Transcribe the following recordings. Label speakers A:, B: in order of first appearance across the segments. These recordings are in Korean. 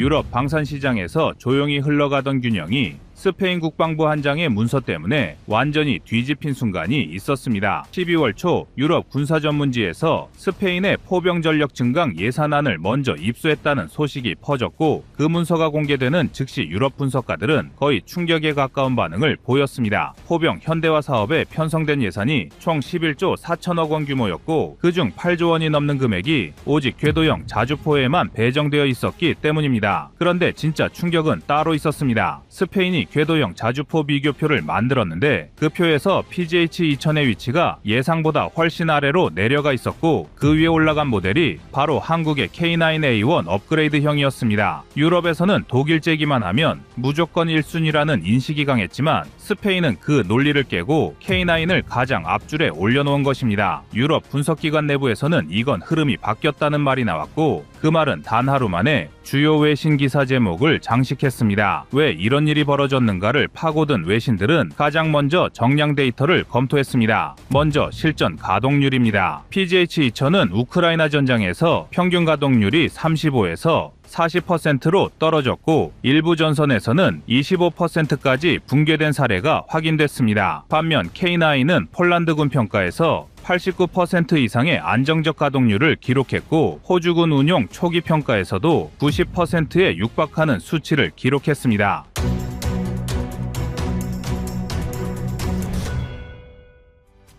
A: 유럽 방산 시장에서 조용히 흘러가던 균형이 스페인 국방부 한 장의 문서 때문에 완전히 뒤집힌 순간이 있었습니다. 12월 초 유럽 군사 전문지에서 스페인의 포병 전력 증강 예산안을 먼저 입수했다는 소식이 퍼졌고, 그 문서가 공개되는 즉시 유럽 분석가들은 거의 충격에 가까운 반응을 보였습니다. 포병 현대화 사업에 편성된 예산이 총 11조 4천억 원 규모였고, 그중 8조 원이 넘는 금액이 오직 궤도형 자주포에만 배정되어 있었기 때문입니다. 그런데 진짜 충격은 따로 있었습니다. 스페인이 궤도형 자주포 비교표를 만들었는데 그 표에서 PGH-2000의 위치가 예상보다 훨씬 아래로 내려가 있었고, 그 위에 올라간 모델이 바로 한국의 K9A1 업그레이드형이었습니다. 유럽에서는 독일제기만 하면 무조건 1순위라는 인식이 강했지만 스페인은 그 논리를 깨고 K9을 가장 앞줄에 올려놓은 것입니다. 유럽 분석기관 내부에서는 이건 흐름이 바뀌었다는 말이 나왔고, 그 말은 단 하루 만에 주요 외신 기사 제목을 장식했습니다. 왜 이런 일이 벌어졌는가를 파고든 외신들은 가장 먼저 정량 데이터를 검토했습니다. 먼저 실전 가동률입니다. PGH-2000은 우크라이나 전장에서 평균 가동률이 35에서 40%로 떨어졌고, 일부 전선에서는 25%까지 붕괴된 사례가 확인됐습니다. 반면 K9은 폴란드군 평가에서 89% 이상의 안정적 가동률을 기록했고, 호주군 운용 초기 평가에서도 90%에 육박하는 수치를 기록했습니다.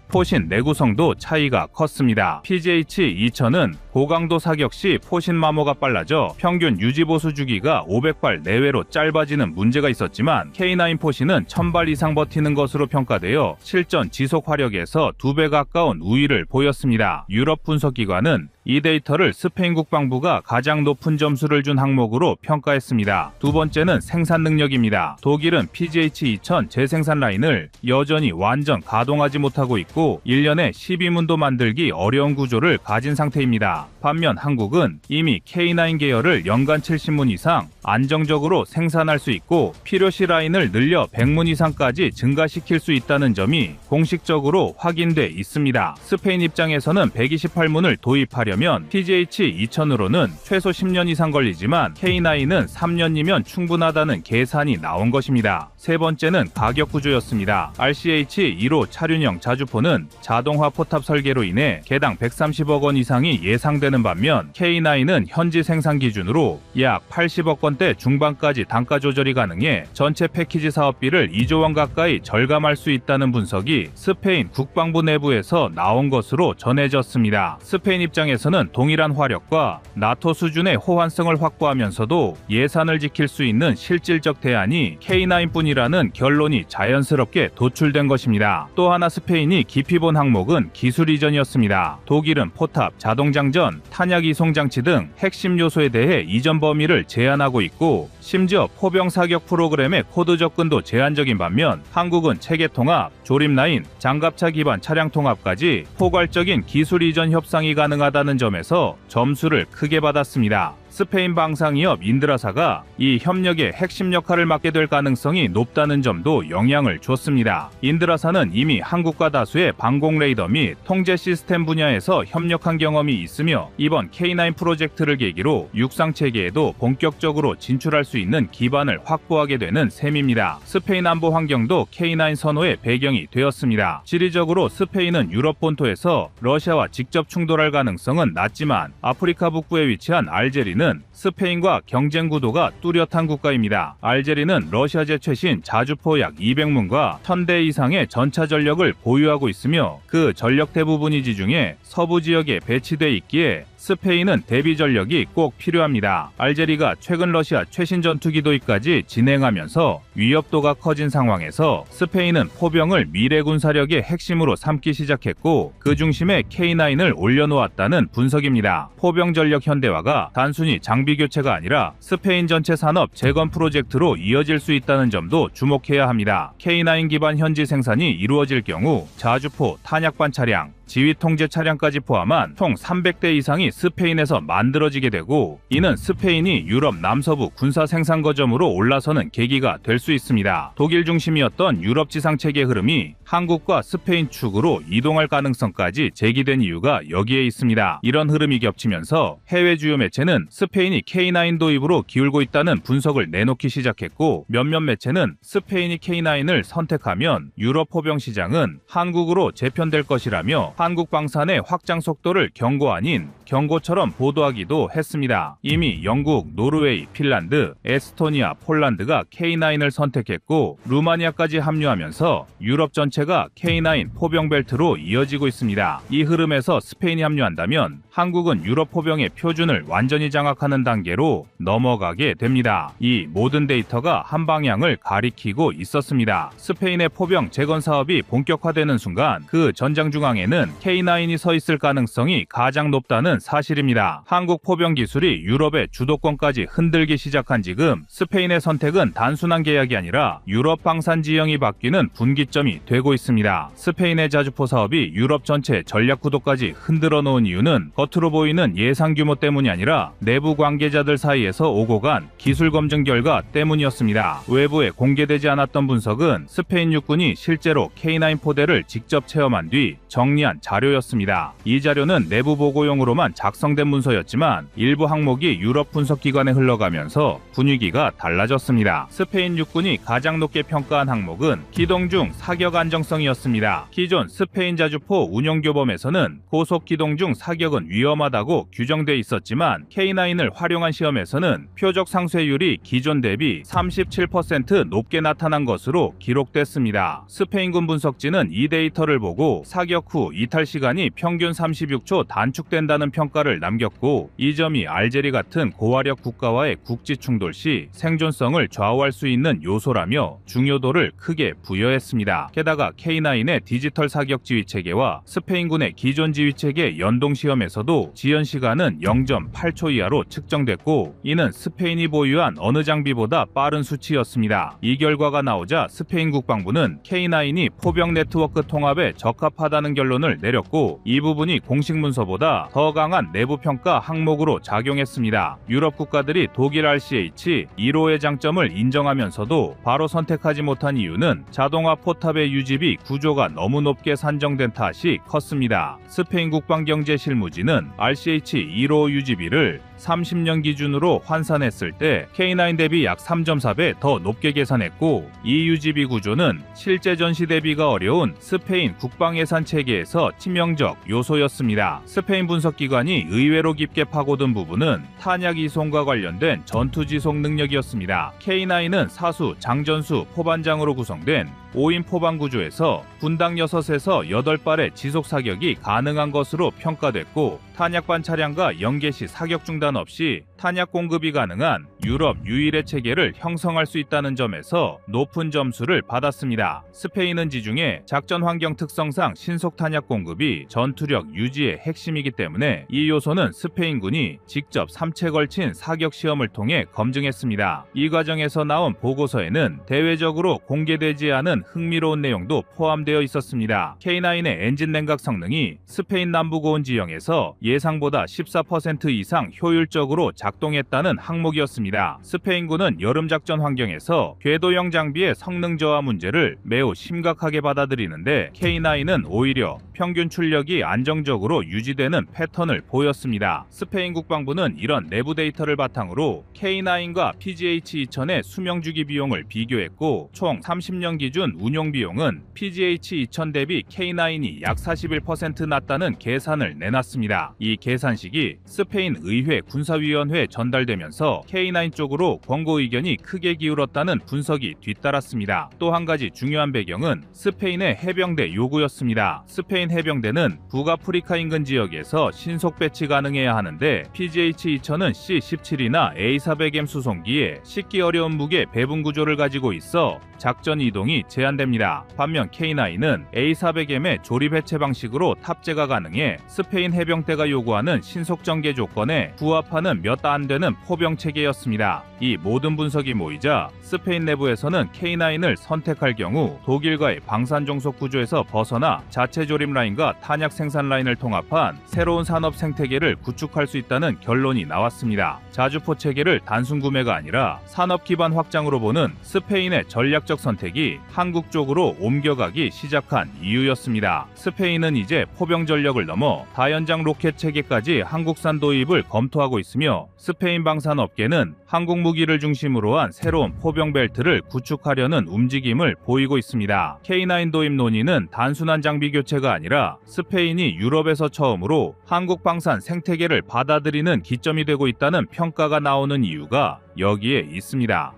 A: 포신 내구성도 차이가 컸습니다. PGH-2000은 고강도 사격 시 포신 마모가 빨라져 평균 유지보수 주기가 500발 내외로 짧아지는 문제가 있었지만, K9 포신은 1000발 이상 버티는 것으로 평가되어 실전 지속 화력에서 2배 가까운 우위를 보였습니다. 유럽 분석기관은 이 데이터를 스페인 국방부가 가장 높은 점수를 준 항목으로 평가했습니다. 두 번째는 생산 능력입니다. 독일은 PGH-2000 재생산 라인을 여전히 완전 가동하지 못하고 있고 1년에 12문도 만들기 어려운 구조를 가진 상태입니다. 반면 한국은 이미 K9 계열을 연간 70문 이상 안정적으로 생산할 수 있고, 필요시 라인을 늘려 100문 이상까지 증가시킬 수 있다는 점이 공식적으로 확인돼 있습니다. 스페인 입장에서는 128문을 도입하려면 PGH-2000으로는 최소 10년 이상 걸리지만 K9은 3년이면 충분하다는 계산이 나온 것입니다. 세 번째는 가격 구조였습니다. RCH-15 차륜형 자주포는 자동화 포탑 설계로 인해 개당 130억 원 이상이 예상되는 반면, K9은 현지 생산 기준으로 약 80억 원대 중반까지 단가 조절이 가능해 전체 패키지 사업비를 2조 원 가까이 절감할 수 있다는 분석이 스페인 국방부 내부에서 나온 것으로 전해졌습니다. 스페인 입장에서는 동일한 화력과 나토 수준의 호환성을 확보하면서도 예산을 지킬 수 있는 실질적 대안이 K9뿐이라는 결론이 자연스럽게 도출된 것입니다. 또 하나 스페인이 깊이 본 항목은 기술 이전이었습니다. 독일은 포탑, 자동장전, 탄약 이송 장치 등 핵심 요소에 대해 이전 범위를 제한하고 있고, 심지어 포병 사격 프로그램의 코드 접근도 제한적인 반면 한국은 체계 통합, 조립 라인, 장갑차 기반 차량 통합까지 포괄적인 기술 이전 협상이 가능하다는 점에서 점수를 크게 받았습니다. 스페인 방산기업 인드라사가 이 협력의 핵심 역할을 맡게 될 가능성이 높다는 점도 영향을 줬습니다. 인드라사는 이미 한국과 다수의 방공 레이더 및 통제 시스템 분야에서 협력한 경험이 있으며, 이번 K9 프로젝트를 계기로 육상 체계에도 본격적으로 진출할 수 있는 기반을 확보하게 되는 셈입니다. 스페인 안보 환경도 K9 선호의 배경이 되었습니다. 지리적으로 스페인은 유럽 본토에서 러시아와 직접 충돌할 가능성은 낮지만, 아프리카 북부에 위치한 알제리는 스페인과 경쟁 구도가 뚜렷한 국가입니다. 알제리는 러시아제 최신 자주포 약 200문과 1000대 이상의 전차 전력을 보유하고 있으며, 그 전력 대부분이 지중해 서부 지역에 배치돼 있기에 스페인은 대비 전력이 꼭 필요합니다. 알제리가 최근 러시아 최신 전투기 도입까지 진행하면서 위협도가 커진 상황에서 스페인은 포병을 미래 군사력의 핵심으로 삼기 시작했고, 그 중심에 K9을 올려놓았다는 분석입니다. 포병 전력 현대화가 단순히 장비 교체가 아니라 스페인 전체 산업 재건 프로젝트로 이어질 수 있다는 점도 주목해야 합니다. K9 기반 현지 생산이 이루어질 경우 자주포, 탄약반 차량, 지휘 통제 차량까지 포함한 총 300대 이상이 스페인에서 만들어지게 되고, 이는 스페인이 유럽 남서부 군사 생산 거점으로 올라서는 계기가 될 수 있습니다. 독일 중심이었던 유럽 지상 체계 흐름이 한국과 스페인 축으로 이동할 가능성까지 제기된 이유가 여기에 있습니다. 이런 흐름이 겹치면서 해외 주요 매체는 스페인이 K9 도입으로 기울고 있다는 분석을 내놓기 시작했고, 몇몇 매체는 스페인이 K9을 선택하면 유럽 포병 시장은 한국으로 재편될 것이라며 한국 방산의 확장 속도를 경고 아닌 경고처럼 보도하기도 했습니다. 이미 영국, 노르웨이, 핀란드, 에스토니아, 폴란드가 K9을 선택했고, 루마니아까지 합류하면서 유럽 전체가 K9 포병 벨트로 이어지고 있습니다. 이 흐름에서 스페인이 합류한다면 한국은 유럽 포병의 표준을 완전히 장악하는 단계로 넘어가게 됩니다. 이 모든 데이터가 한 방향을 가리키고 있었습니다. 스페인의 포병 재건 사업이 본격화되는 순간 그 전장 중앙에는 K9이 서 있을 가능성이 가장 높다는 사실입니다. 한국 포병 기술이 유럽의 주도권까지 흔들기 시작한 지금 스페인의 선택은 단순한 계약이 아니라 유럽 방산 지형이 바뀌는 분기점이 되고 있습니다. 스페인의 자주포 사업이 유럽 전체 전략 구도까지 흔들어 놓은 이유는 겉으로 보이는 예상 규모 때문이 아니라 내부 관계자들 사이에서 오고 간 기술 검증 결과 때문이었습니다. 외부에 공개되지 않았던 분석은 스페인 육군이 실제로 K9 포대를 직접 체험한 뒤 정리한 자료였습니다. 이 자료는 내부 보고용으로만 작성된 문서였지만 일부 항목이 유럽 분석기관에 흘러가면서 분위기가 달라졌습니다. 스페인 육군이 가장 높게 평가한 항목은 기동 중 사격 안정성이었습니다. 기존 스페인 자주포 운용교범에서는 고속 기동 중 사격은 위험하다고 규정돼 있었지만 K9을 활용한 시험에서는 표적 상쇄율이 기존 대비 37% 높게 나타난 것으로 기록됐습니다. 스페인군 분석진은 이 데이터를 보고 사격 후 이탈 시간이 평균 36초 단축된다는 평가를 남겼고, 이 점이 알제리 같은 고화력 국가와의 국지 충돌 시 생존성을 좌우할 수 있는 요소라며 중요도를 크게 부여했습니다. 게다가 K9의 디지털 사격 지휘 체계와 스페인군의 기존 지휘 체계 연동 시험에서도 지연 시간은 0.8초 이하로 측정됐고, 이는 스페인이 보유한 어느 장비보다 빠른 수치였습니다. 이 결과가 나오자 스페인 국방부는 K9이 포병 네트워크 통합에 적합하다는 결론을 내렸고, 이 부분이 공식 문서보다 더 강한 내부 평가 항목으로 작용했습니다. 유럽 국가들이 독일 RCH 1호의 장점을 인정하면서도 바로 선택하지 못한 이유는 자동화 포탑의 유지비 구조가 너무 높게 산정된 탓이 컸습니다. 스페인 국방경제실무지는 RCH 1호 유지비를 30년 기준으로 환산했을 때 K9 대비 약 3.4배 더 높게 계산했고, 이 유지비 구조는 실제 전시 대비가 어려운 스페인 국방예산 체계에서 치명적 요소였습니다. 스페인 분석기관이 의외로 깊게 파고든 부분은 탄약 이송과 관련된 전투 지속 능력이었습니다. K9은 사수, 장전수, 포반장으로 구성된 5인 포반 구조에서 분당 6에서 8발의 지속 사격이 가능한 것으로 평가됐고, 탄약반 차량과 연계 시 사격 중단 없이 탄약 공급이 가능한 유럽 유일의 체계를 형성할 수 있다는 점에서 높은 점수를 받았습니다. 스페인은 지중해 작전 환경 특성상 신속 탄약 공급이 전투력 유지의 핵심이기 때문에 이 요소는 스페인군이 직접 3채 걸친 사격 시험을 통해 검증했습니다. 이 과정에서 나온 보고서에는 대외적으로 공개되지 않은 흥미로운 내용도 포함되어 있었습니다. K9의 엔진 냉각 성능이 스페인 남부 고원 지형에서 예상보다 14% 이상 효율적으로 작동했다는 항목이었습니다. 스페인군은 여름 작전 환경에서 궤도형 장비의 성능 저하 문제를 매우 심각하게 받아들이는데, K9은 오히려 평균 출력이 안정적으로 유지되는 패턴을 보였습니다. 스페인 국방부는 이런 내부 데이터를 바탕으로 K9과 PGH-2000의 수명주기 비용을 비교했고, 총 30년 기준 운용 비용은 PGH-2000 대비 K9이 약 41% 낮다는 계산을 내놨습니다. 이 계산식이 스페인 의회 군사위원회에 전달되면서 K9 쪽으로 권고 의견이 크게 기울었다는 분석이 뒤따랐습니다. 또 한 가지 중요한 배경은 스페인의 해병대 요구였습니다. 스페인 해병대는 북아프리카 인근 지역에서 신속 배치 가능해야 하는데, PGH-2000은 C-17이나 A-400M 수송기에 싣기 어려운 무게 배분 구조를 가지고 있어 작전 이동이 제한 제한됩니다. 반면 K9은 A400M의 조립 해체 방식으로 탑재가 가능해 스페인 해병대가 요구하는 신속 전개 조건에 부합하는 몇 안 되는 포병 체계였습니다. 이 모든 분석이 모이자 스페인 내부에서는 K9을 선택할 경우 독일과의 방산 종속 구조에서 벗어나 자체 조립 라인과 탄약 생산 라인을 통합한 새로운 산업 생태계를 구축할 수 있다는 결론이 나왔습니다. 자주포 체계를 단순 구매가 아니라 산업 기반 확장으로 보는 스페인의 전략적 선택이 한국 쪽으로 옮겨가기 시작한 이유였습니다. 스페인은 이제 포병 전력을 넘어 다연장 로켓 체계까지 한국산 도입을 검토하고 있으며 스페인 방산업계는 한국 무기를 중심으로 한 새로운 포병 벨트를 구축하려는 움직임을 보이고 있습니다. K9 도입 논의는 단순한 장비 교체가 아니라 스페인이 유럽에서 처음으로 한국 방산 생태계를 받아들이는 기점이 되고 있다는 평가가 나오는 이유가 여기에 있습니다.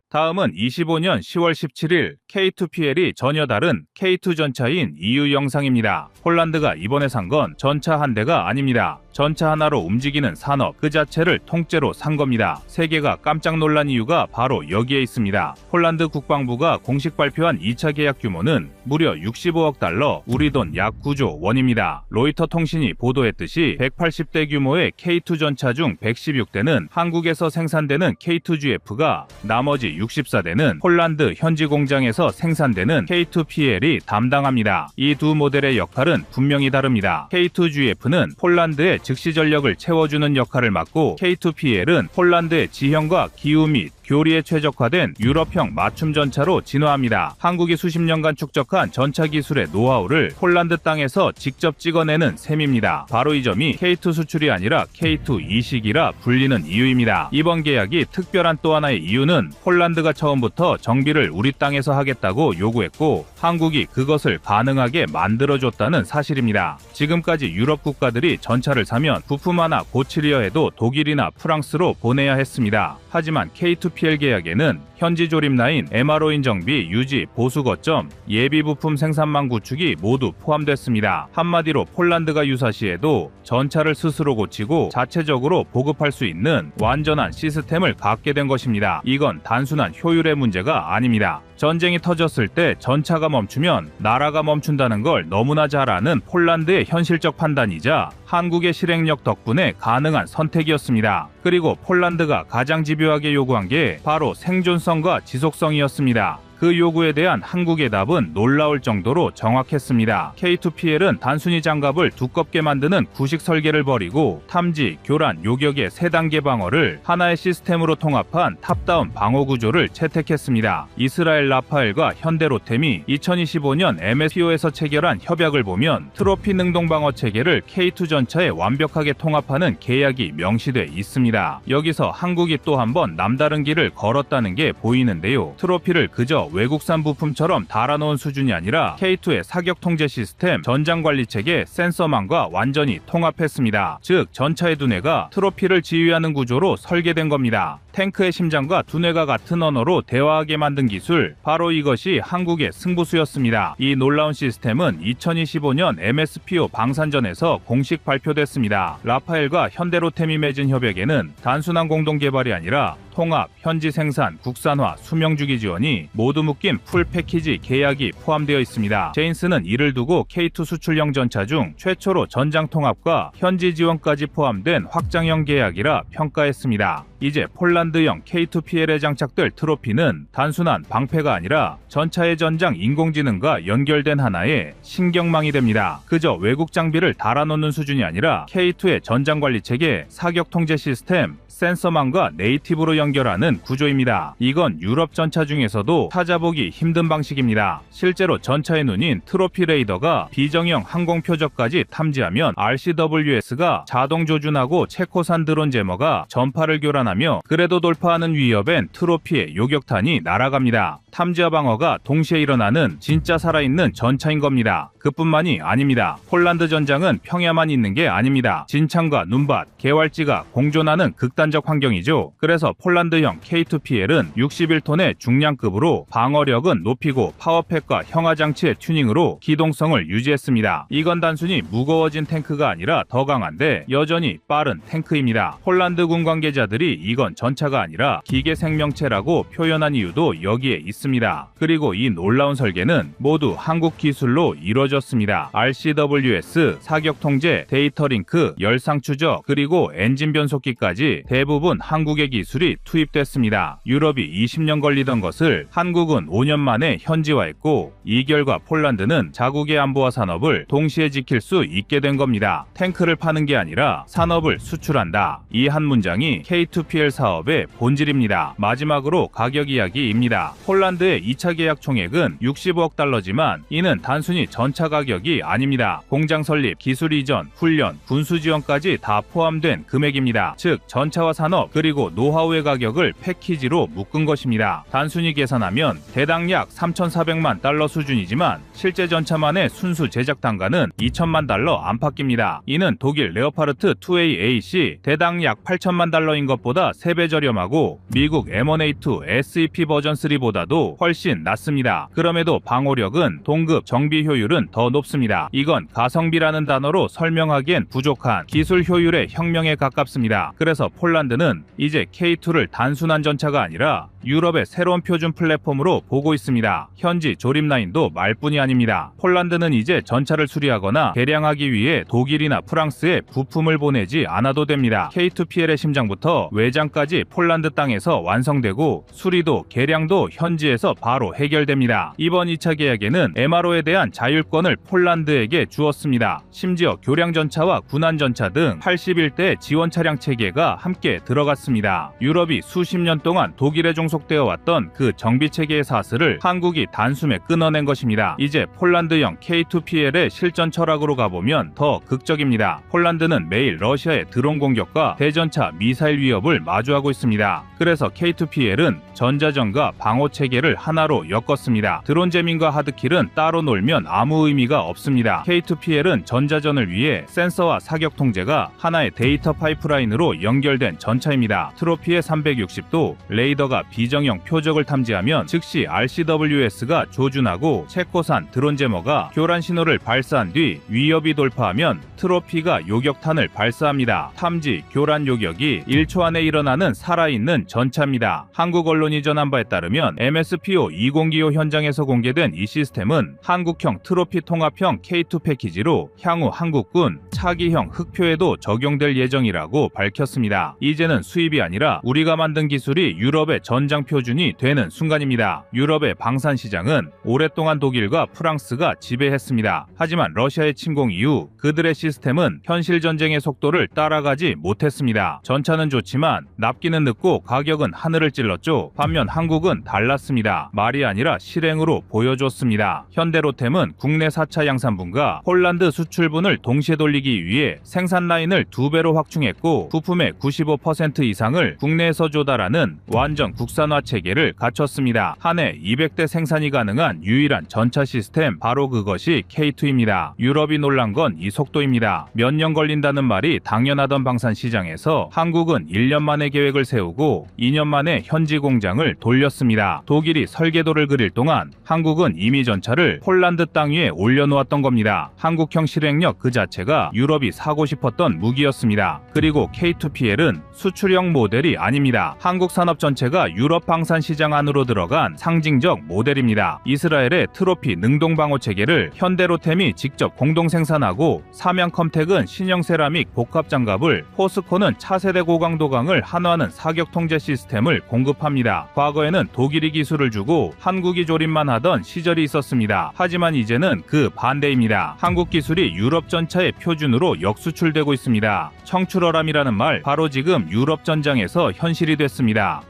A: 다음은 25년 10월 17일 K2PL이 전혀 다른 K2 전차인 EU 영상입니다. 폴란드가 이번에 산 건 전차 한 대가 아닙니다. 전차 하나로 움직이는 산업 그 자체를 통째로 산 겁니다. 세계가 깜짝 놀란 이유가 바로 여기에 있습니다. 폴란드 국방부가 공식 발표한 2차 계약 규모는 무려 65억 달러, 우리 돈 약 9조 원입니다. 로이터 통신이 보도했듯이 180대 규모의 K2 전차 중 116대는 한국에서 생산되는 K2GF가, 나머지 64대는 폴란드 현지 공장에서 생산되는 K2PL이 담당합니다. 이 두 모델의 역할은 분명히 다릅니다. K2GF는 폴란드의 즉시 전력을 채워주는 역할을 맡고 K2PL은 폴란드의 지형과 기후 및 교리에 최적화된 유럽형 맞춤 전차로 진화합니다. 한국이 수십 년간 축적한 전차 기술의 노하우를 폴란드 땅에서 직접 찍어내는 셈입니다. 바로 이 점이 K2 수출이 아니라 K2 이식이라 불리는 이유입니다. 이번 계약이 특별한 또 하나의 이유는 폴란드가 처음부터 정비를 우리 땅에서 하겠다고 요구했고 한국이 그것을 가능하게 만들어줬다는 사실입니다. 지금까지 유럽 국가들이 전차를 사면 부품 하나 고치려 해도 독일이나 프랑스로 보내야 했습니다. 하지만 K2PL 계약에는 현지 조립 라인, MRO인 정비, 유지, 보수 거점, 예비 부품 생산망 구축이 모두 포함됐습니다. 한마디로 폴란드가 유사시에도 전차를 스스로 고치고 자체적으로 보급할 수 있는 완전한 시스템을 갖게 된 것입니다. 이건 단순한 효율의 문제가 아닙니다. 전쟁이 터졌을 때 전차가 멈추면 나라가 멈춘다는 걸 너무나 잘 아는 폴란드의 현실적 판단이자 한국의 실행력 덕분에 가능한 선택이었습니다. 그리고 폴란드가 가장 집요하게 요구한 게 바로 생존성과 지속성이었습니다. 그 요구에 대한 한국의 답은 놀라울 정도로 정확했습니다. K2PL은 단순히 장갑을 두껍게 만드는 구식 설계를 버리고 탐지, 교란, 요격의 3단계 방어를 하나의 시스템으로 통합한 탑다운 방어 구조를 채택했습니다. 이스라엘 라파엘과 현대로템이 2025년 MSPO에서 체결한 협약을 보면 트로피 능동 방어 체계를 K2 전차에 완벽하게 통합하는 계약이 명시돼 있습니다. 여기서 한국이 또 한 번 남다른 길을 걸었다는 게 보이는데요. 트로피를 그저 외국산 부품처럼 달아놓은 수준이 아니라 K2의 사격 통제 시스템, 전장 관리 체계, 센서망과 완전히 통합했습니다. 즉 전차의 두뇌가 트로피를 지휘하는 구조로 설계된 겁니다. 탱크의 심장과 두뇌가 같은 언어로 대화하게 만든 기술, 바로 이것이 한국의 승부수였습니다. 이 놀라운 시스템은 2025년 MSPO 방산전에서 공식 발표됐습니다. 라파엘과 현대로템이 맺은 협약에는 단순한 공동 개발이 아니라 통합, 현지 생산, 국산화, 수명주기 지원이 모두 묶인 풀 패키지 계약이 포함되어 있습니다. 제인스는 이를 두고 K2 수출형 전차 중 최초로 전장 통합과 현지 지원까지 포함된 확장형 계약이라 평가했습니다. 이제 폴란드형 K2PL에 장착될 트로피는 단순한 방패가 아니라 전차의 전장 인공지능과 연결된 하나의 신경망이 됩니다. 그저 외국 장비를 달아놓는 수준이 아니라 K2의 전장 관리 체계, 사격 통제 시스템, 센서망과 네이티브로 연결하는 구조입니다. 이건 유럽 전차 중에서도 찾아보기 힘든 방식입니다. 실제로 전차의 눈인 트로피 레이더가 비정형 항공 표적까지 탐지하면 RCWS가 자동 조준하고 체코산 드론 제머가 전파를 교란하며 그래도 돌파하는 위협엔 트로피의 요격탄이 날아갑니다. 탐지와 방어가 동시에 일어나는 진짜 살아있는 전차인 겁니다. 그뿐만이 아닙니다. 폴란드 전장은 평야만 있는 게 아닙니다. 진창과 눈밭, 개활지가 공존하는 극단적 환경이죠. 그래서 폴란드형 K2PL은 61톤의 중량급으로 방어력은 높이고 파워팩과 형하장치의 튜닝으로 기동성을 유지했습니다. 이건 단순히 무거워진 탱크가 아니라 더 강한데 여전히 빠른 탱크입니다. 폴란드 군 관계자들이 이건 전차가 아니라 기계 생명체라고 표현한 이유도 여기에 있습니다. 그리고 이 놀라운 설계는 모두 한국 기술로 이루어졌습니다. RCWS, 사격 통제, 데이터 링크, 열상 추적, 그리고 엔진 변속기까지 대부분 한국의 기술이 투입됐습니다. 유럽이 20년 걸리던 것을 한국은 5년 만에 현지화했고, 이 결과 폴란드는 자국의 안보와 산업을 동시에 지킬 수 있게 된 겁니다. 탱크를 파는 게 아니라 산업을 수출한다. 이 한 문장이 K2PL 사업의 본질입니다. 마지막으로 가격 이야기입니다. 폴란드의 2차 계약 총액은 65억 달러지만 이는 단순히 전차 가격이 아닙니다. 공장 설립, 기술 이전, 훈련, 군수 지원까지 다 포함된 금액입니다. 즉 전차와 산업 그리고 노하우의 가격을 패키지로 묶은 것입니다. 단순히 계산하면 대당 약 3,400만 달러 수준이지만 실제 전차만의 순수 제작 단가는 2천만 달러 안팎입니다. 이는 독일 레오파르트 2A/AC 대당 약 8천만 달러인 것보다 3배 저렴하고 미국 M1A2 SEP 버전 3보다도 훨씬 낮습니다. 그럼에도 방호력은 동급, 정비 효율은 더 높습니다. 이건 가성비라는 단어로 설명하기엔 부족한 기술 효율의 혁명에 가깝습니다. 그래서 폴란드는 이제 K2를 단순한 전차가 아니라 유럽의 새로운 표준 플랫폼으로 보고 있습니다. 현지 조립 라인도 말뿐이 아닙니다. 폴란드는 이제 전차를 수리하거나 개량하기 위해 독일이나 프랑스에 부품을 보내지 않아도 됩니다. K2PL의 심장부터 외장까지 폴란드 땅에서 완성되고 수리도 개량도 현지에서 바로 해결됩니다. 이번 2차 계약에는 MRO에 대한 자율권을 폴란드에게 주었습니다. 심지어 교량 전차와 군안 전차 등 81대 지원 차량 체계가 함께 들어갔습니다. 유럽이 수십 년 동안 독일에 종속되어 왔던 그 정비 체계의 사슬을 한국이 단숨에 끊어낸 것입니다. 이제 폴란드형 K2PL의 실전 철학으로 가보면 더 극적입니다. 폴란드는 매일 러시아의 드론 공격과 대전차 미사일 위협을 마주하고 있습니다. 그래서 K2PL은 전자전과 방호 체계를 하나로 엮었습니다. 드론 재민과 하드킬은 따로 놀면 아무 의미가 없습니다. K2PL은 전자전을 위해 센서와 사격 통제가 하나의 데이터 파이프라인으로 연결된 전차입니다. 트로피의 360도, 레이더가 비정형 표적을 탐지하면 즉시 RCWS가 조준하고 체코산 드론 제머가 교란 신호를 발사한 뒤 위협이 돌파하면 트로피가 요격탄을 발사합니다. 탐지, 교란 요격이 1초 안에 일어나는 살아있는 전차입니다. 한국 언론이 전한 바에 따르면 MSPO 2025 현장에서 공개된 이 시스템은 한국형 트로피 통합형 K2 패키지로 향후 한국군 차기형 흑표에도 적용될 예정이라고 밝혔습니다. 이제는 수입이 아니라 우리가 만든 기술이 유럽의 전장 표준이 되는 순간입니다. 유럽의 방산 시장은 오랫동안 독일과 프랑스가 지배했습니다. 하지만 러시아의 침공 이후 그들의 시스템은 현실 전쟁의 속도를 따라가지 못했습니다. 전차는 좋지만 납기는 늦고 가격은 하늘을 찔렀죠. 반면 한국은 달랐습니다. 말이 아니라 실행으로 보여줬습니다. 현대로템은 국내 4차 양산분과 폴란드 수출분을 동시에 돌리기 위해 생산 라인을 2배로 확충했고 부품의 95% 이상을 국내에서 조달하는 완전 국산화 체계를 갖췄습니다. 한 해 200대 생산이 가능한 유일한 전차 시스템, 바로 그것이 K2입니다. 유럽이 놀란 건 이 속도입니다. 몇 년 걸린다는 말이 당연하던 방산 시장에서 한국은 1년 만에 계획을 세우고 2년 만에 현지 공장을 돌렸습니다. 독일이 설계도를 그릴 동안 한국은 이미 전차를 폴란드 땅 위에 올려놓았던 겁니다. 한국형 실행력 그 자체가 유럽이 사고 싶었던 무기였습니다. 그리고 K2PL은 수출형 모델이 아닙니다. 한국 산업 전체가 유럽 방산 시장 안으로 들어간 상징적 모델입니다. 이스라엘의 트로피 능동 방호 체계를 현대로템이 직접 공동 생산하고 삼양컴텍은 신형 세라믹 복합 장갑을, 포스코는 차세대 고강도강을 한화하는 사격 통제 시스템을 공급합니다. 과거에는 독일이 기술을 주고 한국이 조립만 하던 시절이 있었습니다. 하지만 이제는 그 반대입니다. 한국 기술이 유럽 전차의 표준으로 역수출되고 있습니다. 청출어람이라는 말 바로 지금 유럽 전장에서 현실이 됐습니다.